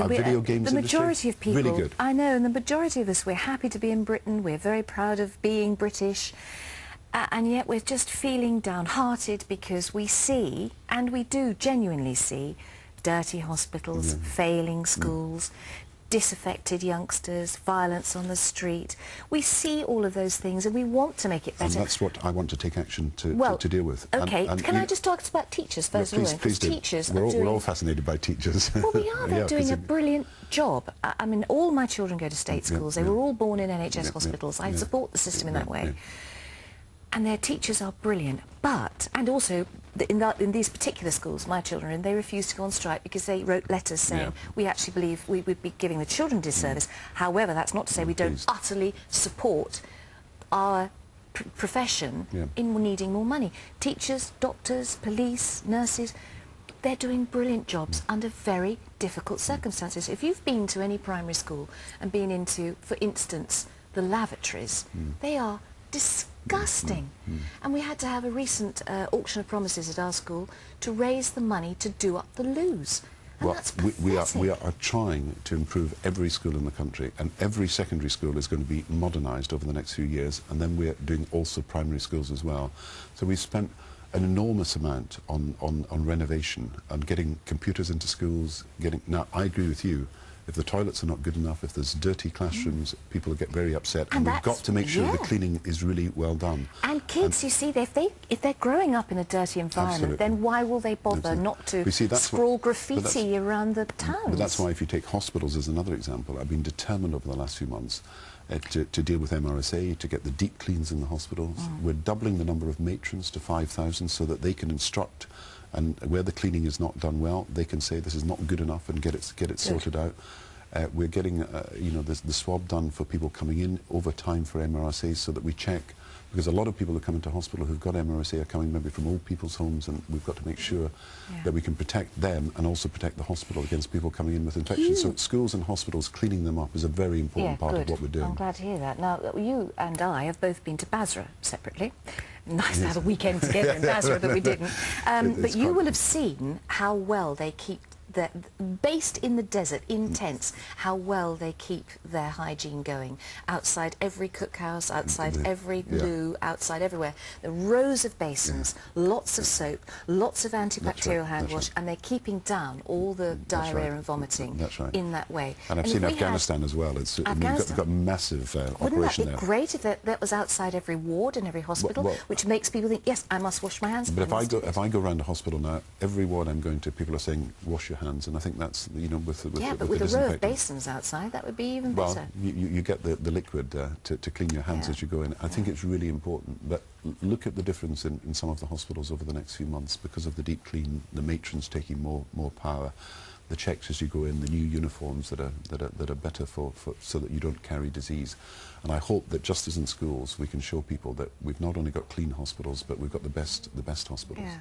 our video games the industry, majority of people, really good. I know, and the majority of us, we're happy to be in Britain, we're very proud of being British, and yet we're just feeling downhearted because we see, and we do genuinely see, dirty hospitals, failing schools, disaffected youngsters, violence on the street. We see all of those things and we want to make it better. And that's what I want to take action to deal with. Okay, and can I just talk about teachers first of all? Please do. Teachers we're all fascinated by teachers. Well, we are. They're doing a brilliant job. I mean, all my children go to state schools. They were all born in NHS hospitals. I support the system in that way. And their teachers are brilliant. But, and also, in these particular schools my children are in, they refused to go on strike because they wrote letters saying, we actually believe we would be giving the children a disservice. However, that's not to say we don't utterly support our profession in needing more money. Teachers, doctors, police, nurses, they're doing brilliant jobs under very difficult circumstances. If you've been to any primary school and been into, for instance, the lavatories, they are disgusting. And we had to have a recent auction of promises at our school to raise the money to do up the loos. And well, that's we are trying to improve every school in the country, and every secondary school is going to be modernised over the next few years, and then we're doing also primary schools as well. So we've spent an enormous amount on renovation and getting computers into schools. Now, I agree with you. If the toilets are not good enough, if there's dirty classrooms, people get very upset, and we've got to make sure the cleaning is really well done. And kids, you see, if they're growing up in a dirty environment, then why will they bother not to scrawl graffiti around the towns? But that's why, if you take hospitals as another example, I've been determined over the last few months to deal with MRSA, to get the deep cleans in the hospitals. We're doubling the number of matrons to 5,000 so that they can instruct, and where the cleaning is not done well, they can say this is not good enough and get it sorted out. We're getting you know, the swab done for people coming in over time for MRSA, so that we check, because a lot of people who come into hospital who've got MRSA are coming maybe from old people's homes, and we've got to make sure that we can protect them and also protect the hospital against people coming in with infections. So schools and hospitals, cleaning them up is a very important part of what we're doing. I'm glad to hear that. Now, you and I have both been to Basra separately. Nice to have a weekend together in Basra, but we didn't. But you will have seen how well they keep based in the desert, in tents, how well they keep their hygiene going. Outside every cookhouse, outside every loo, outside everywhere. The rows of basins, lots of soap, lots of antibacterial hand wash, and they're keeping down all the diarrhea and vomiting in that way. And I've seen Afghanistan as well. It's we've got massive operation there. Wouldn't that be great if that was outside every ward and every hospital, which makes people think, yes, I must wash my hands. But if I go around a hospital now, every ward I'm going to, people are saying, wash your hands, and I think that's, you know, with a row of basins outside, that would be even better. Well, you get the liquid to clean your hands as you go in. I think it's really important. But look at the difference in some of the hospitals over the next few months because of the deep clean, the matrons taking more power, the checks as you go in, the new uniforms that are better so that you don't carry disease. And I hope that just as in schools, we can show people that we've not only got clean hospitals, but we've got the best hospitals. Yeah.